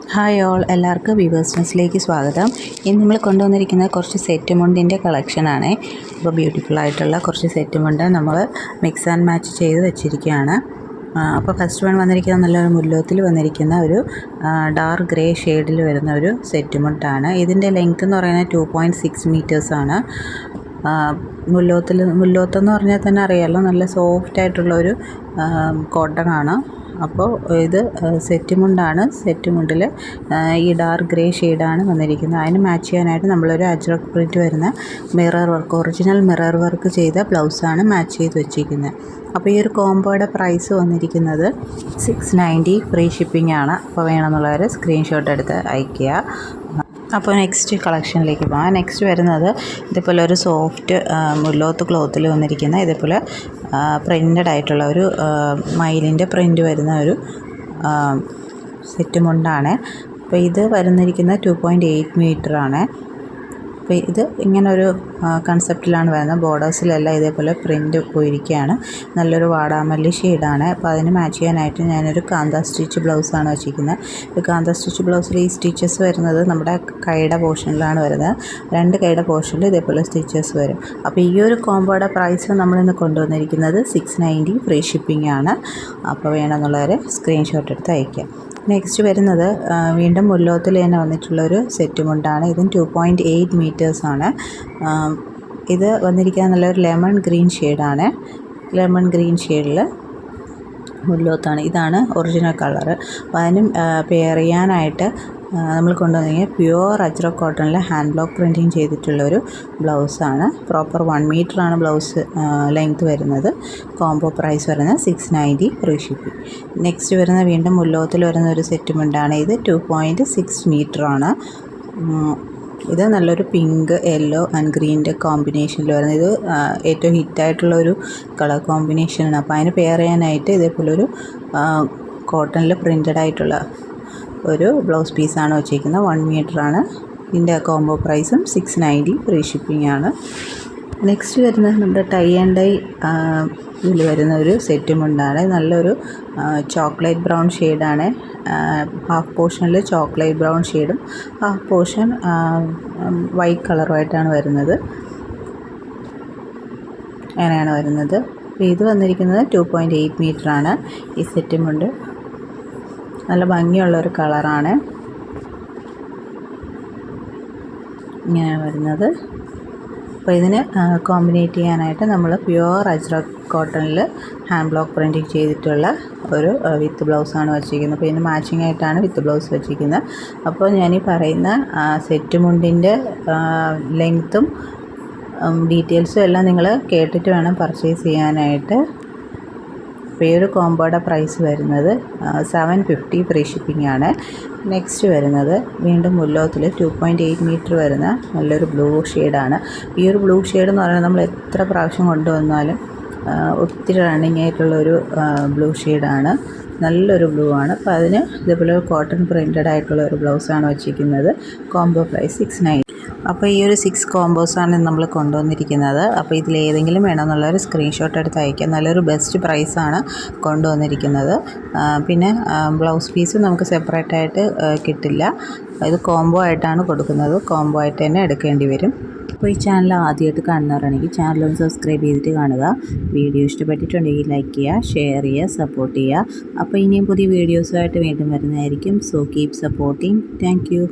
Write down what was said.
Hi all, എല്ലാവർക്കും weavers ന്യൂസിലേക്ക് സ്വാഗതം. ഇന്ന് നമ്മൾ കൊണ്ടുവന്നിരിക്കുന്ന കുറച്ച് സെറ്റ് മുണ്ടിൻ്റെ കളക്ഷനാണ്. അപ്പോൾ ബ്യൂട്ടിഫുൾ ആയിട്ടുള്ള കുറച്ച് സെറ്റ് മുണ്ട് നമ്മൾ മിക്സ് ആൻഡ് മാച്ച് ചെയ്ത് വെച്ചിരിക്കുകയാണ്. അപ്പോൾ ഫസ്റ്റ് വൺ വന്നിരിക്കുന്ന നല്ലൊരു മുല്ലോത്തിൽ വന്നിരിക്കുന്ന ഒരു ഡാർക്ക് ഗ്രേ ഷെയ്ഡിൽ വരുന്ന ഒരു സെറ്റ് മുണ്ടാണ്. ഇതിൻ്റെ ലെങ്ത്ത് എന്ന് പറയുന്നത് 2.6 മീറ്റേഴ്സാണ്. മുല്ലോത്തെന്ന് പറഞ്ഞാൽ തന്നെ അറിയാമല്ലോ, നല്ല സോഫ്റ്റ് ആയിട്ടുള്ളൊരു കോട്ടൺ ആണ്. അപ്പോൾ ഇത് സെറ്റ് മുണ്ടാണ്. സെറ്റ് മുണ്ടിൽ ഈ ഡാർക്ക് ഗ്രേ ഷെയ്ഡാണ് വന്നിരിക്കുന്നത്. അതിന് മാച്ച് ചെയ്യാനായിട്ട് നമ്മളൊരു അജ്രക് പ്രിൻറ്റ് വരുന്ന mirror work, original mirror work ചെയ്ത ബ്ലൗസാണ് മാച്ച് ചെയ്ത് വെച്ചിരിക്കുന്നത്. അപ്പോൾ ഈ ഒരു കോംബോയുടെ പ്രൈസ് വന്നിരിക്കുന്നത് 690, ഫ്രീ ഷിപ്പിംഗ് ആണ്. അപ്പോൾ വേണമെന്നുള്ളവർ സ്ക്രീൻഷോട്ട് എടുത്ത് അയയ്ക്കുക. അപ്പോൾ നെക്സ്റ്റ് കളക്ഷനിലേക്ക് പോകാം. നെക്സ്റ്റ് വരുന്നത് ഇതേപോലെ ഒരു സോഫ്റ്റ് മുല്ലോത്ത് ക്ലോത്തിൽ വന്നിരിക്കുന്ന ഇതേപോലെ പ്രിൻ്റഡ് ആയിട്ടുള്ള ഒരു മയിലിൻ്റെ പ്രിൻ്റ് വരുന്ന ഒരു സെറ്റ് മുണ്ടാണ്. അപ്പോൾ ഇത് വരുന്നിരിക്കുന്നത് 2.8 മീറ്ററാണ്. അപ്പോൾ ഇത് ഇങ്ങനൊരു കൺസെപ്റ്റിലാണ് വരുന്നത്. ബോർഡേഴ്സിലെല്ലാം ഇതേപോലെ പ്രിൻ്റ് പോയിരിക്കുകയാണ്. നല്ലൊരു വാടാമല്ലി ഷെയ്ഡാണ്. അപ്പോൾ അതിന് മാച്ച് ചെയ്യാനായിട്ട് ഞാനൊരു കാന്ത സ്റ്റിച്ച് ബ്ലൗസാണ് വെച്ചിരിക്കുന്നത്. ഈ കാന്ത സ്റ്റിച്ച് ബ്ലൗസിൽ ഈ സ്റ്റിച്ചസ് വരുന്നത് നമ്മുടെ കൈയുടെ പോർഷനിലാണ് വരുന്നത്. 2 കൈയുടെ പോർഷനിൽ ഇതേപോലെ സ്റ്റിച്ചസ് വരും. അപ്പോൾ ഈ ഒരു കോംബോയുടെ പ്രൈസ് നമ്മളിന്ന് കൊണ്ടുവന്നിരിക്കുന്നത് 690, ഫ്രീ ഷിപ്പിംഗ് ആണ്. അപ്പോൾ വേണമെന്നുള്ളവർ സ്ക്രീൻഷോട്ട് എടുത്ത് അയയ്ക്കാം. നെക്സ്റ്റ് വരുന്നത് വീണ്ടും മുല്ലോത്തിൽ തന്നെ വന്നിട്ടുള്ളൊരു സെറ്റ് മുണ്ടാണ്. ഇതും 2.8 മീറ്റേഴ്സാണ്. ഇത് വന്നിരിക്കുന്നത് നല്ലൊരു ലെമൺ ഗ്രീൻ ഷെയ്ഡാണ്. ലെമൺ ഗ്രീൻ ഷെയ്ഡിൽ മുല്ലോത്താണ്. ഇതാണ് ഒറിജിനൽ കളറ്. അപ്പോൾ അതിനും പെയർ ചെയ്യാനായിട്ട് നമ്മൾ കൊണ്ടുവന്നിരിക്കുന്നത് പ്യുവർ അജ്രക് കോട്ടണിൽ ഹാൻഡ് ബ്ലോക്ക് പ്രിൻറ്റിങ് ചെയ്തിട്ടുള്ളൊരു ബ്ലൗസാണ്. പ്രോപ്പർ 1 മീറ്ററാണ് ബ്ലൗസ് ലെങ്ത്ത് വരുന്നത്. കോംബോ പ്രൈസ് വരുന്നത് 690, ഫ്രീ ഷിപ്പിംഗ്. നെക്സ്റ്റ് വരുന്ന വീണ്ടും മുല്ലോത്തിൽ വരുന്ന ഒരു സെറ്റ് മുണ്ടാണ്. ഇത് 2.6 മീറ്ററാണ്. ഇത് നല്ലൊരു പിങ്ക്, യെല്ലോ ആൻഡ് ഗ്രീൻ്റെ കോമ്പിനേഷനിൽ വരുന്നത്. ഇത് ഏറ്റവും ഹിറ്റായിട്ടുള്ളൊരു കളർ കോമ്പിനേഷനാണ്. അപ്പോൾ അതിന് പെയർ ചെയ്യാനായിട്ട് ഇതേപോലെ ഒരു കോട്ടണിൽ പ്രിൻ്റഡ് ആയിട്ടുള്ള ഒരു ബ്ലൗസ് പീസാണ് വെച്ചിരിക്കുന്നത്. 1 മീറ്ററാണ്. ഇതിൻ്റെ കോംബോ പ്രൈസും 690, ഫ്രീ ഷിപ്പിംഗ് ആണ്. നെക്സ്റ്റ് വരുന്നത് നമ്മുടെ ടൈ ആൻഡ് ഡൈ ഇതിൽ വരുന്ന ഒരു സെറ്റ് മുണ്ടാണ്. നല്ലൊരു ചോക്ലേറ്റ് ബ്രൗൺ ഷെയ്ഡാണ്. ഹാഫ് പോർഷനിൽ ചോക്ലേറ്റ് ബ്രൗൺ ഷെയ്ഡും ഹാഫ് പോർഷൻ വൈറ്റ് കളറുമായിട്ടാണ് വരുന്നത്. അങ്ങനെയാണ് വരുന്നത്. അപ്പോൾ ഇത് വന്നിരിക്കുന്നത് 2.8 മീറ്ററാണ്. ഈ സെറ്റ് മുണ്ട് നല്ല ഭംഗിയുള്ളൊരു കളറാണ്. ഇങ്ങനെയാണ് വരുന്നത്. അപ്പോൾ ഇതിന് കോമ്പിനേറ്റ് ചെയ്യാനായിട്ട് നമ്മൾ പ്യുവർ അജ്രക് കോട്ടണിൽ ഹാൻഡ് ബ്ലോക്ക് പ്രിൻറ്റിങ് ചെയ്തിട്ടുള്ള ഒരു വിത്ത് ബ്ലൗസാണ് വെച്ചിരിക്കുന്നത്. അപ്പോൾ ഇതിന് മാച്ചിങ് ആയിട്ടാണ് വിത്ത് ബ്ലൗസ് വെച്ചിരിക്കുന്നത്. അപ്പോൾ ഞാനീ പറയുന്ന സെറ്റ് മുണ്ടിൻ്റെ ലെങ്ത്തും ഡീറ്റെയിൽസും എല്ലാം നിങ്ങൾ കേട്ടിട്ട് വേണം പർച്ചേസ് ചെയ്യാനായിട്ട്. അപ്പോൾ ഈ ഒരു കോംബോയുടെ പ്രൈസ് വരുന്നത് 750, ഫ്രീ ഷിപ്പിംഗ് ആണ്. നെക്സ്റ്റ് വരുന്നത് വീണ്ടും മുല്ലോത്തിൽ 2.8 മീറ്റർ വരുന്ന നല്ലൊരു ബ്ലൂ ഷെയ്ഡാണ്. ഈ ഒരു ബ്ലൂ ഷെയ്ഡ് എന്ന് പറയുന്നത് നമ്മൾ എത്ര പ്രാവശ്യം കൊണ്ടുവന്നാലും ഒത്തിരി റണ്ണിങ് ആയിട്ടുള്ളൊരു ബ്ലൂ ഷെയ്ഡാണ്. നല്ലൊരു ബ്ലൂ ആണ്. അപ്പോൾ അതിന് ഇതേപോലെ കോട്ടൺ പ്രിൻറ്റഡ് ആയിട്ടുള്ള ഒരു ബ്ലൗസാണ് വെച്ചിരിക്കുന്നത്. Combo price 690. അപ്പോൾ ഈ ഒരു 6 കോംബോസാണ് നമ്മൾ കൊണ്ടുവന്നിരിക്കുന്നത്. അപ്പോൾ ഇതിലേതെങ്കിലും വേണമെന്നുള്ളൊരു സ്ക്രീൻഷോട്ട് എടുത്ത് അയക്കാം. നല്ലൊരു ബെസ്റ്റ് പ്രൈസാണ് കൊണ്ടുവന്നിരിക്കുന്നത്. പിന്നെ ബ്ലൗസ് പീസ് നമുക്ക് സെപ്പറേറ്റ് ആയിട്ട് കിട്ടില്ല. ഇത് കോംബോ ആയിട്ടാണ് കൊടുക്കുന്നത്. കോംബോ ആയിട്ട് തന്നെ എടുക്കേണ്ടി വരും. അപ്പോൾ ഈ ചാനൽ ആദ്യമായിട്ട് കാണുന്നവരാണെങ്കിൽ ചാനലൊന്ന് സബ്സ്ക്രൈബ് ചെയ്തിട്ട് കാണുക. വീഡിയോ ഇഷ്ടപ്പെട്ടിട്ടുണ്ടെങ്കിൽ ലൈക്ക് ചെയ്യുക, ഷെയർ ചെയ്യുക, സപ്പോർട്ട് ചെയ്യുക. അപ്പോൾ ഇനിയും പുതിയ വീഡിയോസുമായിട്ട് വീണ്ടും വരുന്നതായിരിക്കും. So keep supporting. Thank you.